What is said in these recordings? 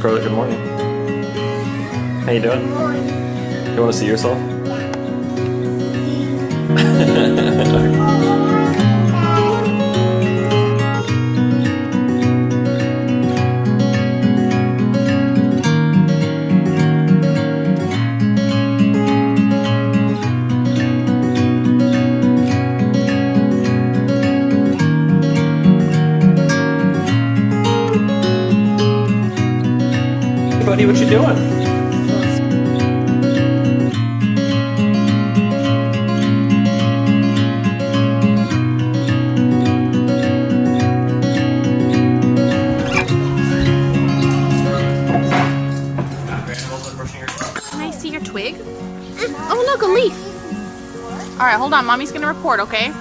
Scarlett, good morning. How you doing? You want to see yourself? Buddy, what you doing? Can I see your twig? Oh, look, a leaf. All right, hold on. Mommy's gonna report, okay?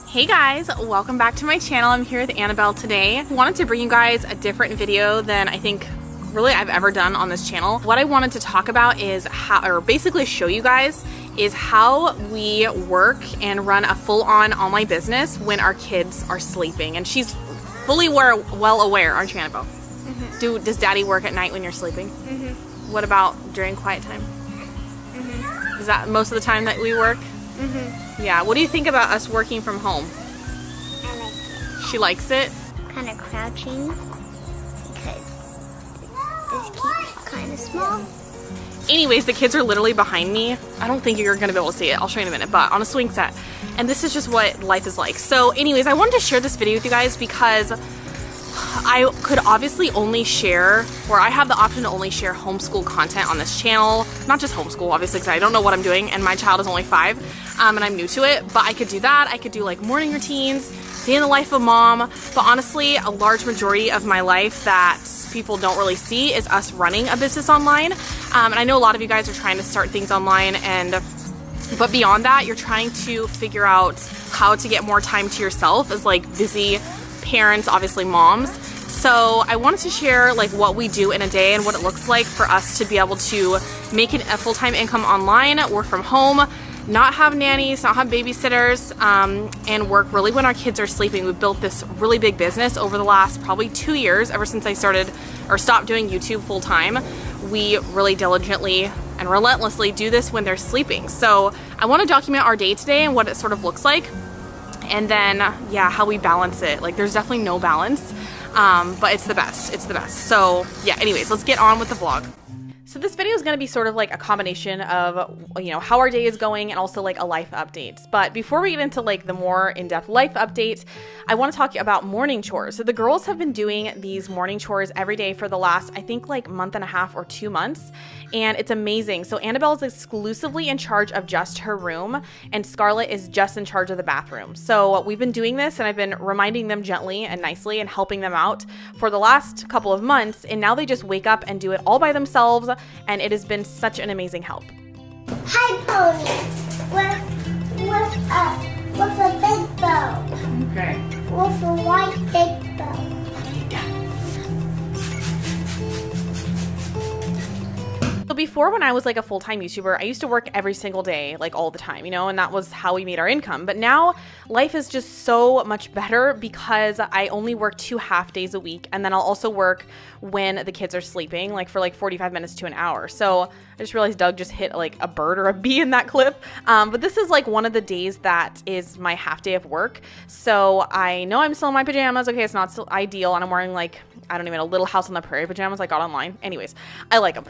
Hey guys, welcome back to my channel. I'm here with Annabelle today. I wanted to bring you guys a different video than I think really I've ever done on this channel. What I wanted to talk about is how, or basically show you guys, is how we work and run a full-on online business when our kids are sleeping. And she's fully well aware, aren't you, Annabelle? Mm-hmm. Does Daddy work at night when you're sleeping? Mm-hmm. What about during quiet time? Mm-hmm. Is that most of the time that we work? Mm-hmm. Yeah, what do you think about us working from home? I like it. She likes it? Kind of crouching because this keeps kind of small. Anyways, the kids are literally behind me. I don't think you're gonna be able to see it. I'll show you in a minute, but on a swing set. And this is just what life is like. So anyways, I wanted to share this video with you guys because I could obviously only share, or I have the option to only share homeschool content on this channel. Not just homeschool, obviously, because I don't know what I'm doing, and my child is only 5, and I'm new to it. But I could do that. I could do like morning routines, day in the life of mom. But honestly, a large majority of my life that people don't really see is us running a business online. And I know a lot of you guys are trying to start things online, but beyond that, you're trying to figure out how to get more time to yourself as like busy parents, obviously moms. So I wanted to share like what we do in a day and what it looks like for us to be able to make a full-time income online, work from home, not have nannies, not have babysitters, and work really when our kids are sleeping. We've built this really big business over the last probably 2 years, ever since I started or stopped doing YouTube full-time. We really diligently and relentlessly do this when they're sleeping. So I want to document our day today and what it sort of looks like. And then, yeah, how we balance it. Like, there's definitely no balance, but it's the best. It's the best. So, yeah, anyways, let's get on with the vlog. So this video is going to be sort of like a combination of, you know, how our day is going and also like a life update. But before we get into like the more in-depth life update, I want to talk about morning chores. So the girls have been doing these morning chores every day for the last, I think, like month and a half or 2 months. And it's amazing. So Annabelle is exclusively in charge of just her room, and Scarlett is just in charge of the bathroom. So we've been doing this, and I've been reminding them gently and nicely and helping them out for the last couple of months. And now they just wake up and do it all by themselves. And it has been such an amazing help. Hi, pony. With a big bow. Okay. With a white big bow. So before, when I was like a full-time YouTuber, I used to work every single day, like all the time, you know, and that was how we made our income. But now life is just so much better because I only work 2 half days a week. And then I'll also work when the kids are sleeping, like for like 45 minutes to an hour. So I just realized Doug just hit like a bird or a bee in that clip. But this is like one of the days that is my half day of work. So I know I'm still in my pajamas. Okay, it's not still ideal. And I'm wearing like, I don't even know, Little House on the Prairie pajamas I got online. Anyways, I like them.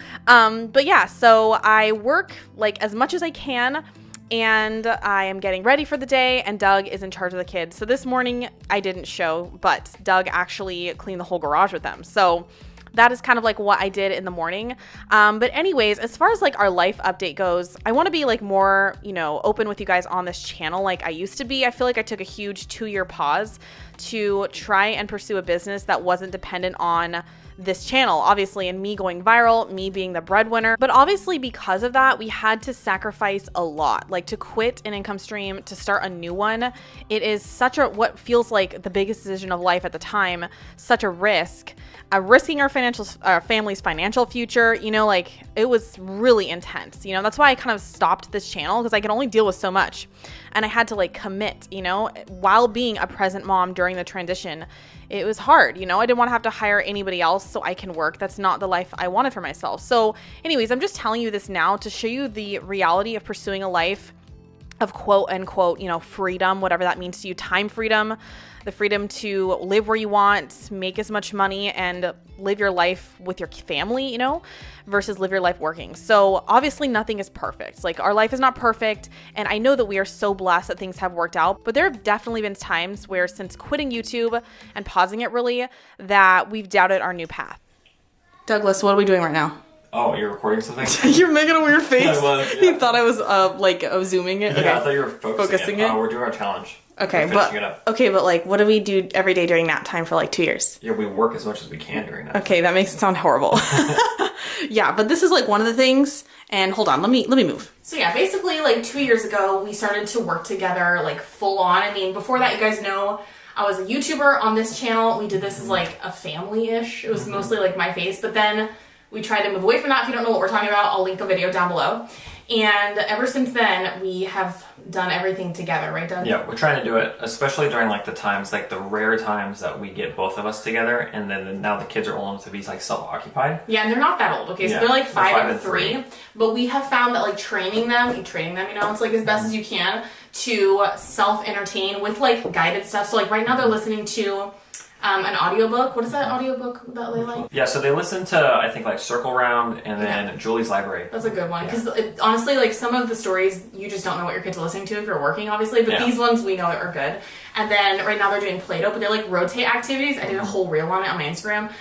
But yeah, so I work like as much as I can, and I am getting ready for the day, and Doug is in charge of the kids. So this morning I didn't show, but Doug actually cleaned the whole garage with them. So that is kind of like what I did in the morning. But anyways, as far as like our life update goes, I want to be like more, you know, open with you guys on this channel like I used to be. I feel like I took a huge 2-year pause to try and pursue a business that wasn't dependent on this channel, obviously, and me going viral, me being the breadwinner. But obviously because of that, we had to sacrifice a lot. Like to quit an income stream, to start a new one. It is such a, what feels like the biggest decision of life at the time, such a risk. Risking our family's financial future, you know, like it was really intense. You know, that's why I kind of stopped this channel, because I could only deal with so much. And I had to like commit, you know, while being a present mom during the transition. It was hard, you know, I didn't want to have to hire anybody else so I can work. That's not the life I wanted for myself. So anyways, I'm just telling you this now to show you the reality of pursuing a life of quote unquote, you know, freedom, whatever that means to you, time freedom, the freedom to live where you want, make as much money, and live your life with your family, you know, versus live your life working. So obviously nothing is perfect. Like our life is not perfect. And I know that we are so blessed that things have worked out, but there have definitely been times where since quitting YouTube and pausing it really, that we've doubted our new path. Douglas, what are we doing right now? Oh, you're recording something? You're making a weird face. I was, yeah. You thought I was zooming it? Yeah, Okay. I thought you were focusing it. We're doing our challenge. Okay, we're finishing it up. but like, what do we do every day during nap time for like 2 years? Yeah, we work as much as we can during that. Okay, that makes it sound horrible. Yeah, but this is like one of the things. And hold on, let me move. So yeah, basically like 2 years ago, we started to work together like full on. I mean, before that, you guys know I was a YouTuber on this channel. We did this as like a family-ish. It was mostly like my face, but then we tried to move away from that. If you don't know what we're talking about, I'll link a video down below. And ever since then, we have done everything together, right, Doug? Yeah, we're trying to do it, especially during like the times, like the rare times that we get both of us together, and then now the kids are old enough to be like self-occupied. Yeah, and they're not that old, okay? So Yeah, they're like they're 5 and 3. But we have found that like training them, you know, it's like as best as you can to self-entertain with like guided stuff. So like right now they're listening to an audiobook. What is that audiobook that they like? Yeah, so they listen to, I think, like Circle Round and then Julie's Library. That's a good one. Because honestly, like some of the stories, you just don't know what your kids are listening to if you're working, obviously. But these ones we know are good. And then right now they're doing Play-Doh, but they like rotate activities. I did a whole reel on it on my Instagram.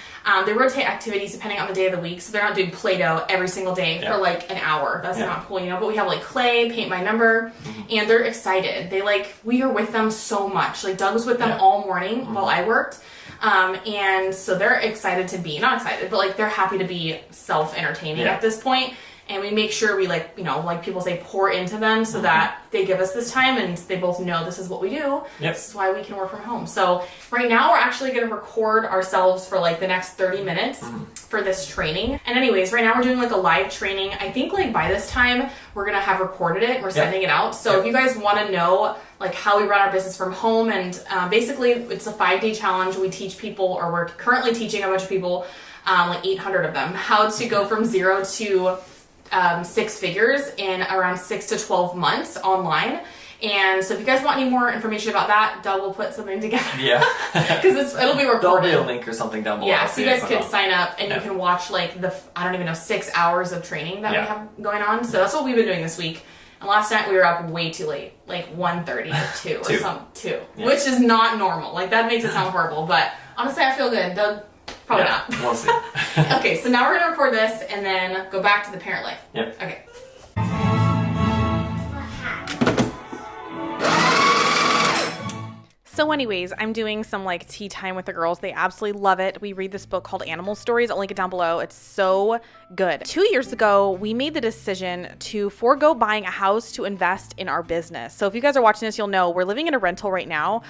They rotate activities depending on the day of the week. So they're not doing Play-Doh every single day for like an hour. That's not cool, you know. But we have like clay, paint by number, and they're excited. They like, we are with them so much. Like Doug was with them all morning while I worked. And so they're excited to be, not excited, but like they're happy to be self-entertaining at this point. And we make sure we like, you know, like people say, pour into them so that they give us this time and they both know this is what we do. This is why we can work from home. So right now we're actually going to record ourselves for like the next 30 minutes for this training. And anyways, right now we're doing like a live training. I think like by this time we're going to have recorded it. We're sending it out. So if you guys want to know like how we run our business from home, and basically it's a 5-day challenge. We teach people, or we're currently teaching a bunch of people, like 800 of them, how to go from 0 to 6 figures in around 6 to 12 months online. And so if you guys want any more information about that, Doug will put something together. Yeah. Because it'll be recorded. There'll be a link or something down below. Yeah, so you guys can sign up and you can watch like the, I don't even know, 6 hours of training that we have going on. So that's what we've been doing this week. And last night we were up way too late, like 1:30 or 2 or something, 2, which is not normal. Like that makes it sound horrible, but honestly I feel good. Doug, probably not. We'll see. Okay, so now we're gonna record this and then go back to the parent life. Yep. Okay. So anyways, I'm doing some like tea time with the girls. They absolutely love it. We read this book called Animal Stories. I'll link it down below. It's so good. 2 years ago, we made the decision to forego buying a house to invest in our business. So if you guys are watching this, you'll know we're living in a rental right now.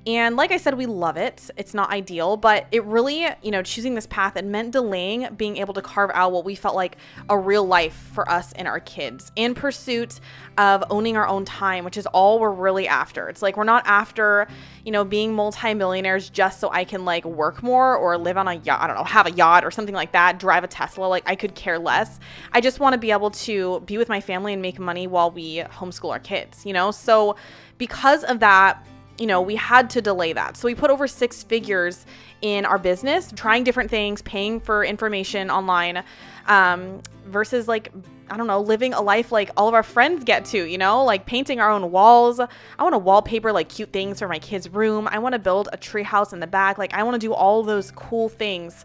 And like I said, we love it. It's not ideal, but it really, you know, choosing this path, it meant delaying being able to carve out what we felt like a real life for us and our kids in pursuit of owning our own time, which is all we're really after. It's like, we're not after, you know, being multimillionaires just so I can like work more or live on a yacht, I don't know, have a yacht or something like that, drive a Tesla. Like I could care less. I just want to be able to be with my family and make money while we homeschool our kids, you know? So because of that, you know, we had to delay that. So we put over 6 figures in our business, trying different things, paying for information online, versus like, I don't know, living a life like all of our friends get to, you know, like painting our own walls. I want to wallpaper like cute things for my kids' room. I want to build a tree house in the back. Like I want to do all those cool things,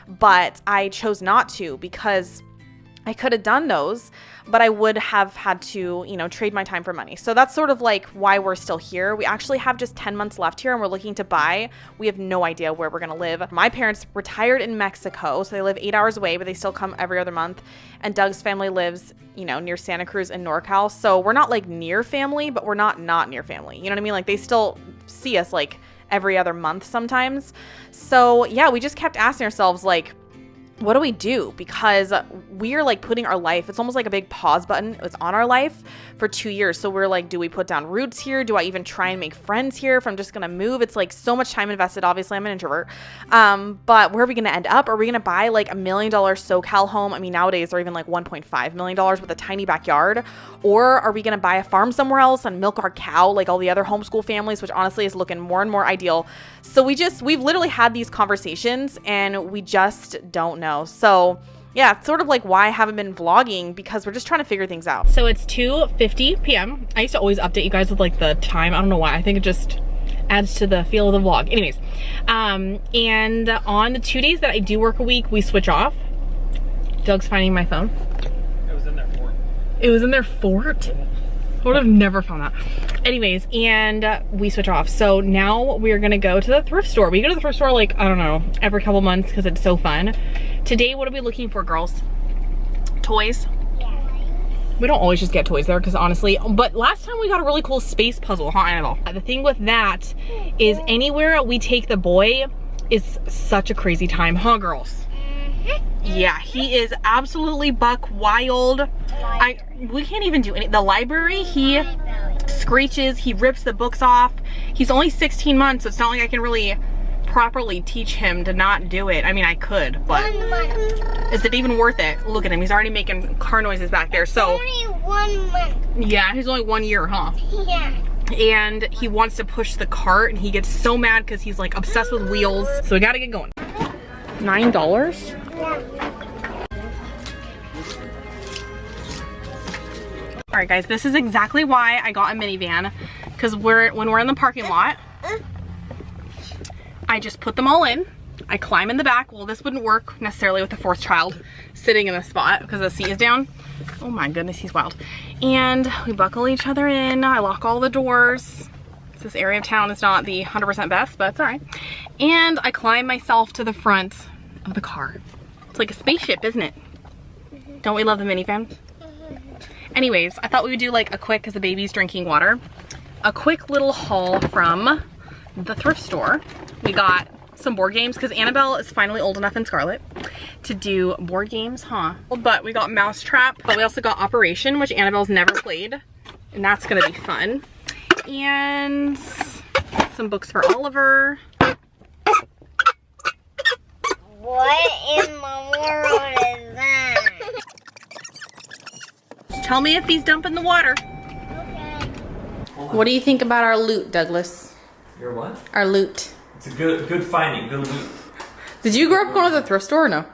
but I chose not to because I could have done those, but I would have had to, you know, trade my time for money. So that's sort of like why we're still here. We actually have just 10 months left here and we're looking to buy. We have no idea where we're going to live. My parents retired in Mexico, so they live 8 hours away, but they still come every other month. And Doug's family lives, you know, near Santa Cruz and NorCal. So we're not like near family, but we're not near family. You know what I mean? Like they still see us like every other month sometimes. So yeah, we just kept asking ourselves like, what do we do? Because we are like putting our life, it's almost like a big pause button. It was on our life for 2 years. So we're like, do we put down roots here? Do I even try and make friends here if I'm just going to move? It's like so much time invested. Obviously, I'm an introvert. But where are we going to end up? Are we going to buy like $1 million SoCal home? I mean, nowadays they're even like $1.5 million with a tiny backyard. Or are we going to buy a farm somewhere else and milk our cow like all the other homeschool families, which honestly is looking more and more ideal. So we've literally had these conversations and we just don't know. So yeah, it's sort of like why I haven't been vlogging, because we're just trying to figure things out. So it's 2:50 p.m. I used to always update you guys with like the time. I don't know why. I think it just adds to the feel of the vlog. Anyways, and on the 2 days that I do work a week, we switch off. Doug's finding my phone. It was in their fort. It was in their fort? I would have never found that. Anyways, and we switch off. So now we're gonna go to the thrift store. We go to the thrift store like, I don't know, every couple months because it's so fun. Today, what are we looking for, girls? Toys? Yeah. We don't always just get toys there because honestly, but last time we got a really cool space puzzle, huh, Annabelle? The thing with that is anywhere we take the boy is such a crazy time, huh, girls? Yeah, he is absolutely buck wild. We can't even do any. The library, he screeches, he rips the books off. He's only 16 months, so it's not like I can really properly teach him to not do it. I mean, I could, but is it even worth it? Look at him, he's already making car noises back there. So only 1 month. Yeah, he's only 1 year, huh? Yeah. And he wants to push the cart and he gets so mad because he's like obsessed with wheels. So we gotta get going. $9? All right, guys, this is exactly why I got a minivan, because when we're in the parking lot, I just put them all in. I climb in the back. Well, this wouldn't work necessarily with the fourth child sitting in the spot because the seat is down. Oh my goodness, he's wild. And we buckle each other in. I lock all the doors. This area of town is not the 100% best, but it's all right. And I climb myself to the front of the car. It's like a spaceship, isn't it? Don't we love the minivan? Anyways, I thought we would do like a quick, because the baby's drinking water, a quick little haul from the thrift store. We got some board games because Annabelle is finally old enough, and Scarlett, to do board games, huh? But we got Mousetrap, but we also got Operation, which Annabelle's never played, and that's gonna be fun. And some books for Oliver. What in the world is that? Tell me if he's dumping the water. Okay. What do you think about our loot, Douglas? Your what? Our loot. It's a good finding, good loot. Did you grow up going to the thrift store or no?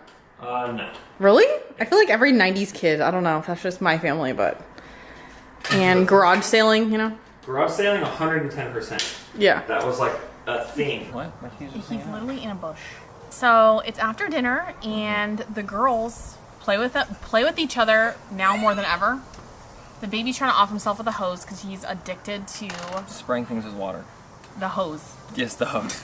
No. Really? I feel like every 90s kid, I don't know if that's just my family, but. And garage sailing, you know? Garage sailing, 110%. Yeah. That was like a thing. What? He's literally in a bush. So it's after dinner and the girls play with each other now more than ever. The baby's trying to off himself with a hose because he's addicted to Spraying things with water. the hose. Yes, the hose.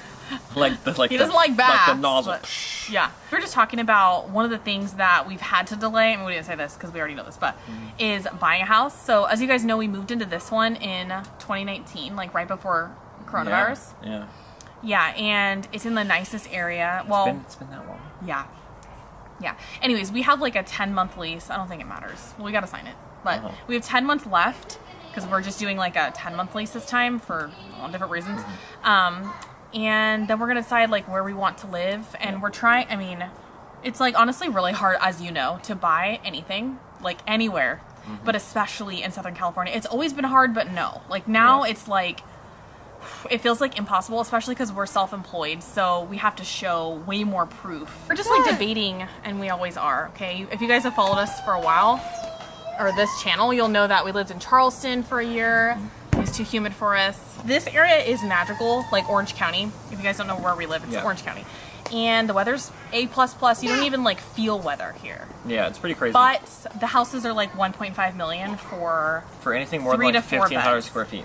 He doesn't like baths. Like the nozzle. But, yeah. We're just talking about one of the things that we've had to delay. I mean, we didn't say this because we already know this, but is buying a house. So as you guys know, we moved into this one in 2019, like right before coronavirus. Yeah. Yeah, and it's in the nicest area. Well, It's been that long. yeah. Yeah. Anyways, we have like a 10-month lease. I don't think it matters. Well, we got to sign it. But we have 10 months left because we're just doing like a 10-month lease this time for different reasons. And then we're going to decide like where we want to live. And we're trying, I mean, it's like honestly really hard, as you know, to buy anything, like anywhere, but especially in Southern California. It's always been hard, but no. Like now it's like, it feels like impossible, especially because we're self-employed, so we have to show way more proof. We're just like debating, and we always are, okay? If you guys have followed us for a while, or this channel, you'll know that we lived in Charleston for a year. It was too humid for us. This area is magical, like Orange County. If you guys don't know where we live, it's Orange County. and the weather's A++. You don't even like feel weather here. Yeah, it's pretty crazy. But the houses are like 1.5 million for anything more than like 1,500 square feet.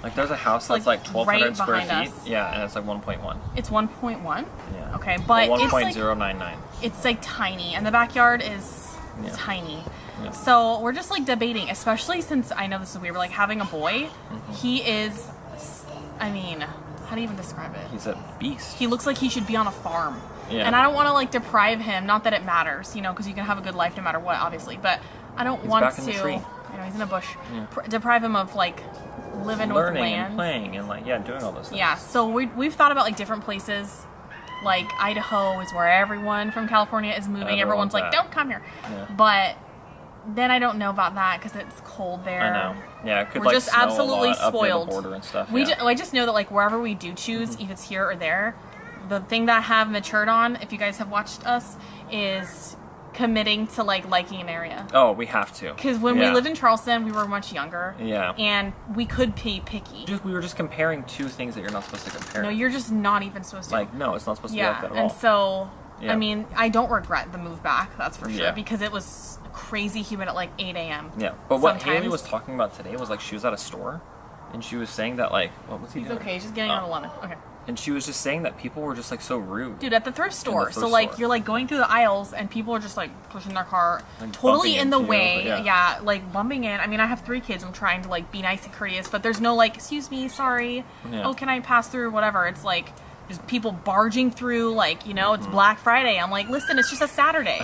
Like there's a house that's like 1,200 right square behind feet. us. Yeah, and it's like 1.1. It's 1.1? Yeah. Okay, but well, it's like 1.099. it's like tiny, and the backyard is tiny. Yeah. So we're just like debating, especially since I know this is weird. We're like having a boy. He is, I mean, how do you even describe it? He's a beast. He looks like he should be on a farm. Yeah. And I don't want to like deprive him. Not that it matters, you know, because you can have a good life no matter what, obviously. But I don't want back to. in the tree. I know he's in a bush. Deprive him of like living with Learning land, and playing and like doing all those things. Yeah. So we've thought about like different places. Like Idaho is where everyone from California is moving. Everyone's like, don't come here. Yeah. But then I don't know about that because it's cold there. I know. Yeah, it could We're like just snow absolutely a lot spoiled. up near the border and stuff. I just know that like wherever we do choose, if it's here or there, the thing that I have matured on, if you guys have watched us, is committing to like liking an area. Oh, we have to. Because when we lived in Charleston, we were much younger. Yeah. And we could be picky. We were just comparing two things that you're not supposed to compare. No, you're just not even supposed to. Like, no, it's not supposed to be like that at all. And so, I mean, I don't regret the move back, that's for sure. Yeah. Because it was crazy humid at like 8 a.m. Yeah. But what Haley was talking about today was like she was at a store and she was saying that like, what was he doing? He's okay, he's just getting on a lemon. Okay. And she was just saying that people were just like so rude. Dude, at the thrift store. So like you're like going through the aisles and people are just like pushing their car like totally in the way. Yeah, like bumping in. I mean, I have 3 kids. I'm trying to like be nice and courteous, but there's no like, excuse me, sorry. Yeah. Oh, can I pass through? Whatever. It's like there's people barging through like, you know, it's Black Friday. I'm like, listen, it's just a Saturday.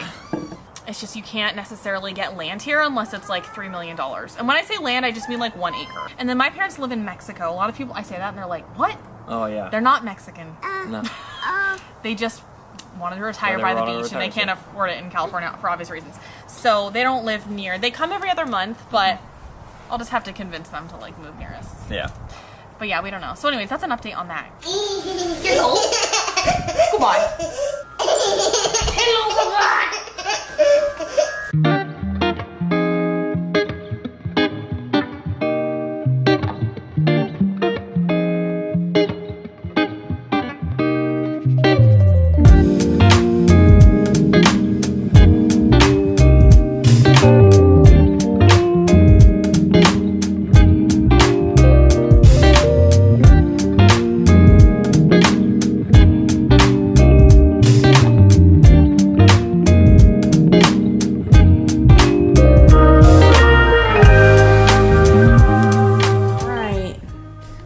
It's just you can't necessarily get land here unless it's like $3 million. And when I say land, I just mean like 1 acre. And then my parents live in Mexico. A lot of people, I say that and they're like, what? Oh, yeah. They're not Mexican. No. They just wanted to retire by the beach and they can't afford it in California for obvious reasons. So they don't live near. They come every other month, but I'll just have to convince them to like move near us. Yeah. But yeah, we don't know. So anyways, that's an update on that. Hello. Goodbye. Hello, goodbye.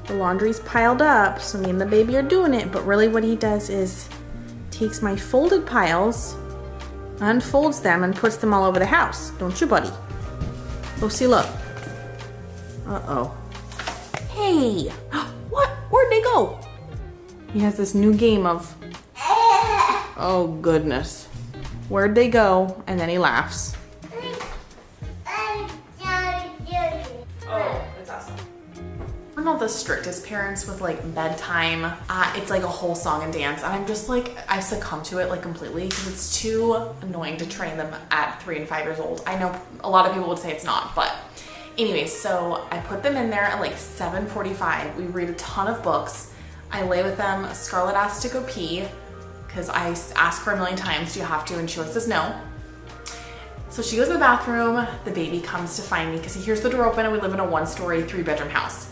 Laundry's piled up, so me and the baby are doing it, but really what he does is takes my folded piles, unfolds them, and puts them all over the house. Don't you, buddy? Oh, see, look. Uh-oh. Hey! What? Where'd they go? He has this new game of... Oh, goodness. Where'd they go? And then he laughs. Oh, it's awesome. We're not the strictest parents with like bedtime. It's like a whole song and dance, and I'm just like, I succumb to it like completely because it's too annoying to train them at 3 and 5 years old. I know a lot of people would say it's not, but anyways, so I put them in there at like 7:45. We read a ton of books. I lay with them. Scarlett asks to go pee because I ask her a million times, do you have to? And she always says no. So she goes to the bathroom. The baby comes to find me because he hears the door open, and we live in a 1-story, 3-bedroom house.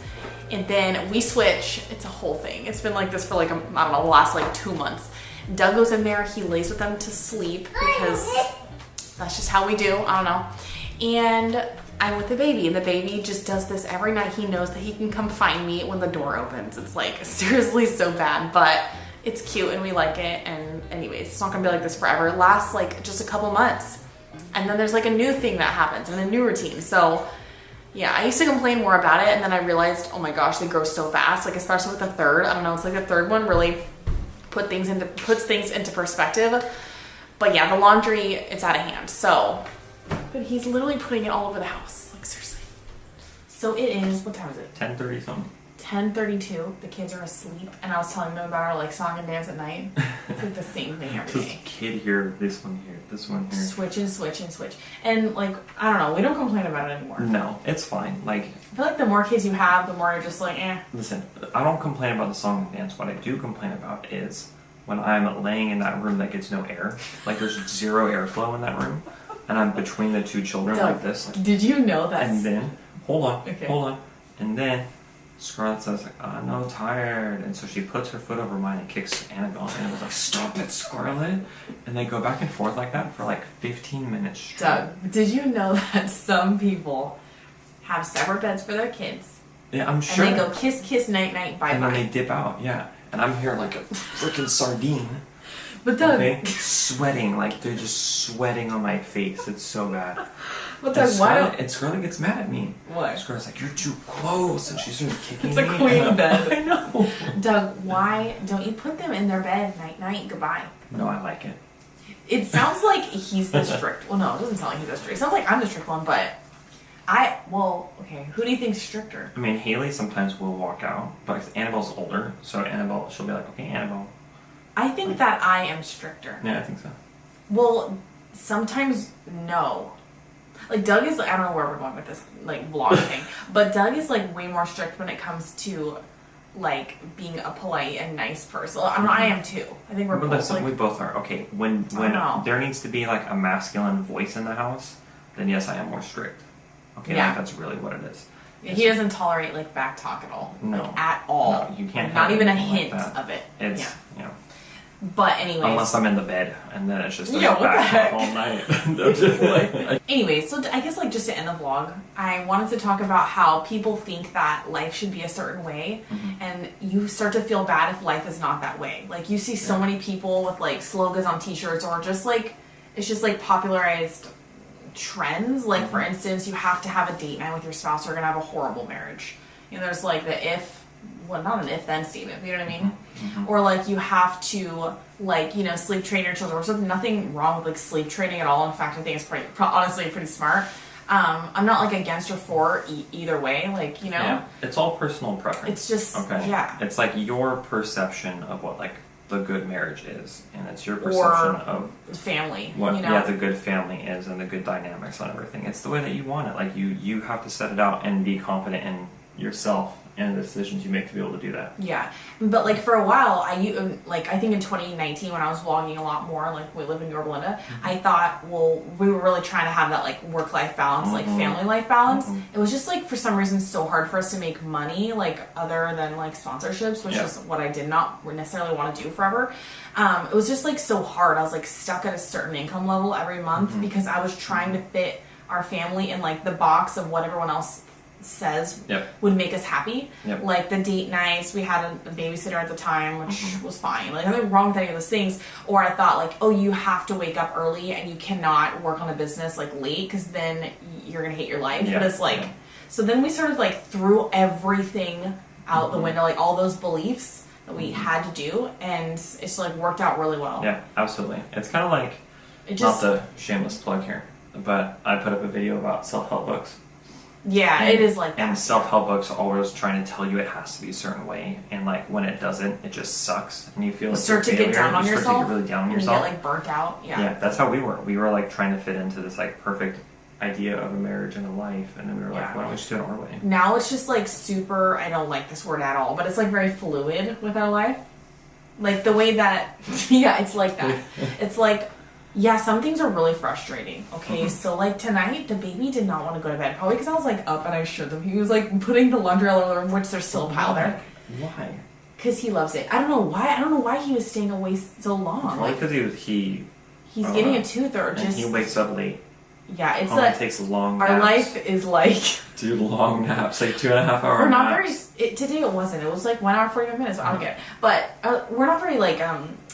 And then we switch. It's a whole thing. It's been like this for like, I don't know, the last like 2 months. Doug goes in there. He lays with them to sleep because that's just how we do. I don't know. And I'm with the baby, and the baby just does this every night. He knows that he can come find me when the door opens. It's like seriously so bad, but it's cute and we like it. And anyways, it's not gonna be like this forever. It lasts like just a couple months. And then there's like a new thing that happens and a new routine. So yeah, I used to complain more about it, and then I realized, oh my gosh, they grow so fast. Like especially with the third, I don't know, it's like the third one really puts things into perspective. But yeah, the laundry, it's out of hand. So, but he's literally putting it all over the house, like seriously. So it is, what time is it? 10:30 something. 10:32. The kids are asleep, and I was telling them about our like song and dance at night. It's like the same thing every day. This kid here, this one here, this one here. Switch and switch and switch. And like, I don't know, we don't complain about it anymore. No, it's fine. Like, I feel like the more kids you have, the more you're just like, eh. Listen, I don't complain about the song and dance. What I do complain about is when I'm laying in that room that gets no air. Like there's zero airflow in that room, and I'm between the two children Doug, like this. Like, did you know that? and then hold on, and then Scarlett says like, "I'm no tired," and so she puts her foot over mine and kicks Annabelle, and it was like, "Stop it, Scarlett!" And they go back and forth like that for like 15 minutes straight. Doug, did you know that some people have separate beds for their kids? Yeah, I'm sure. And they go kiss, kiss, night, night, bye, and bye. then they dip out, yeah. And I'm here like a freaking sardine. But Doug, okay? Sweating, like they're just sweating on my face. It's so bad. but Doug, why don't? And Scarlett gets mad at me. What? Scarlett's like, "You're too close," and she started kicking It's me. a queen bed. I know. Doug, why don't you put them in their bed night, night, goodbye? No, I like it. It sounds like he's the strict. Well, no, it doesn't sound like he's the strict. It sounds like I'm the strict one, but okay. Who do you think's stricter? I mean, Haley sometimes will walk out, but Annabelle's older, so Annabelle, she'll be like, "Okay, Annabelle." I think that I am stricter. Yeah, I think so. Well, sometimes no. Like Doug is like, I don't know where we're going with this like vlog thing, but Doug is like way more strict when it comes to like being a polite and nice person. I am too. I think we're But both listen, like, we both are. Okay, when know. there needs to be like a masculine voice in the house, then yes, I am more strict. Okay, Yeah. like that's really what it is. he doesn't tolerate like back talk at all. No. Like at all. No, you can't Not have even a anything like hint that. of it. It's, Yeah. you know, But anyways. unless I'm in the bed, and then it's just like Yeah, what the back heck? all night. Anyways, so I guess like just to end the vlog, I wanted to talk about how people think that life should be a certain way, and you start to feel bad if life is not that way. Like you see so many people with like slogans on t-shirts, or just like it's just like popularized trends. Like for instance, you have to have a date night with your spouse or you're gonna have a horrible marriage. You know, there's like not an if-then statement, you know what I mean? Or like you have to like, you know, sleep train your children. There's nothing wrong with like sleep training at all. In fact, I think it's honestly pretty smart. I'm not like against or for either way, like, you know? Yeah, it's all personal preference. It's just, okay. yeah. It's like your perception of what like the good marriage is, and it's your perception of family, what you know? yeah the good family is and the good dynamics and everything. It's the way that you want it. Like you have to set it out and be confident in yourself and the decisions you make to be able to do that. Yeah, but like for a while, I think in 2019 when I was vlogging a lot more, like we live in Yorba Linda, I thought, well, we were really trying to have that like work-life balance, like family life balance. It was just like for some reason so hard for us to make money, like other than like sponsorships, which is what I did not necessarily want to do forever. It was just like so hard. I was like stuck at a certain income level every month because I was trying to fit our family in like the box of what everyone else says would make us happy. Like the date nights, we had a babysitter at the time, which was fine. Like nothing wrong with any of those things. Or I thought like, oh, you have to wake up early and you cannot work on a business like late because then you're gonna hate your life. But it's like, so then we sort of like threw everything out the window, like all those beliefs that we had to do, and it's like worked out really well. Yeah, absolutely. It's kind of like, not the shameless plug here, but I put up a video about self-help books. Yeah, it is like that. And self-help books are always trying to tell you it has to be a certain way, and like when it doesn't, it just sucks, and you feel like start to get down on yourself. Start to get really down on yourself. You get like burnt out. Yeah, that's how we were. We were like trying to fit into this like perfect idea of a marriage and a life, and then we were like, why don't we just do it our way? Now it's just like super. I don't like this word at all, but it's like very fluid with our life. Like the way that, it's like that. It's like. Yeah, some things are really frustrating. Okay, so like tonight, the baby did not want to go to bed. Probably because I was like up and I showed him. He was like putting the laundry all over the room, which there's still a pile there. Why? Because he loves it. I don't know why. I don't know why he was staying away so long. Probably because he's getting a tooth or just. And he wakes up late. Yeah, it's like takes long naps. Our life is like. Dude, long naps, like 2.5 hour We're not naps. Today it wasn't. It was like 1 hour 45 minutes. I don't get it. But we're not very like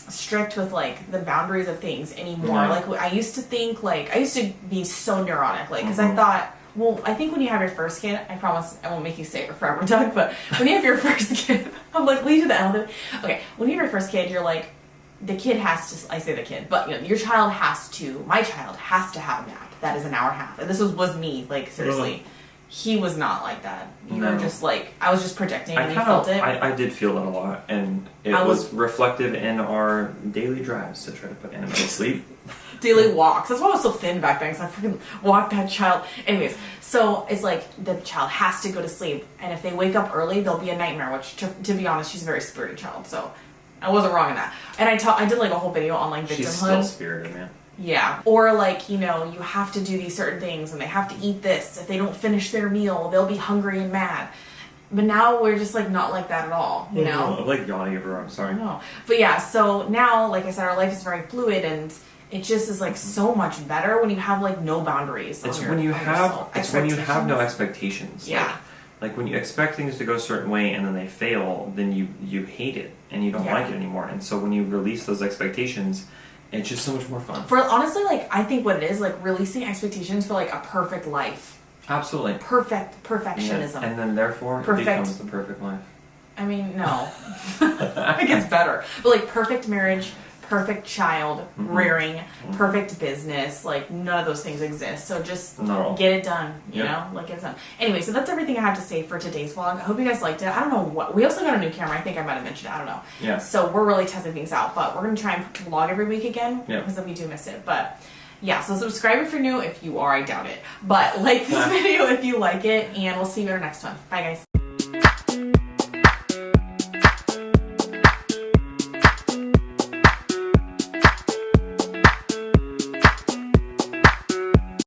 strict with like the boundaries of things anymore. Like I used to think like I used to be so neurotic, like because I thought, well, I think when you have your first kid, I promise I won't make you say it forever, Doug, but when you have your first kid, I'm like, lead to the end of it. Okay, when you have your first kid, you're like, the kid has to. I say the kid, but you know, your child has to. My child has to have a nap. That is an hour and a half. And this was me. Like seriously. He was not like that. You were just like, I was just projecting and you felt it. I did feel it a lot, and it was reflected in our daily drives to try to put Annabelle to sleep. Daily walks. That's why I was so thin back then, because I freaking walked that child. Anyways, so it's like the child has to go to sleep, and if they wake up early, they'll be a nightmare, which, to be honest, she's a very spirited child, so I wasn't wrong in that. And I did like a whole video on like victimhood. She's still spirited, man. Yeah. Or like, you know, you have to do these certain things and they have to eat this. If they don't finish their meal, they'll be hungry and mad. But now we're just like not like that at all, you know? I'm like yawning everywhere, I'm sorry. No. But yeah, so now, like I said, our life is very fluid and it just is like so much better when you have like no boundaries. It's when you have no expectations. Yeah. Like when you expect things to go a certain way and then they fail, then you hate it and you don't like it anymore. And so when you release those expectations, it's just so much more fun. For honestly, like I think what it is, like releasing expectations for like a perfect life. Absolutely. Perfectionism. Yeah. And then therefore it becomes the perfect life. I mean, no. It gets better. But like perfect marriage, perfect child rearing, perfect business, like none of those things exist. So just get it done, you know? Like get it done. Anyway, so that's everything I have to say for today's vlog. I hope you guys liked it. I don't know what, we also got a new camera. I think I might have mentioned it. I don't know. Yeah. So we're really testing things out, but we're going to try and vlog every week again because then we do miss it. But yeah, so subscribe if you're new. If you are, I doubt it. But like this video if you like it, and we'll see you in our next one. Bye, guys.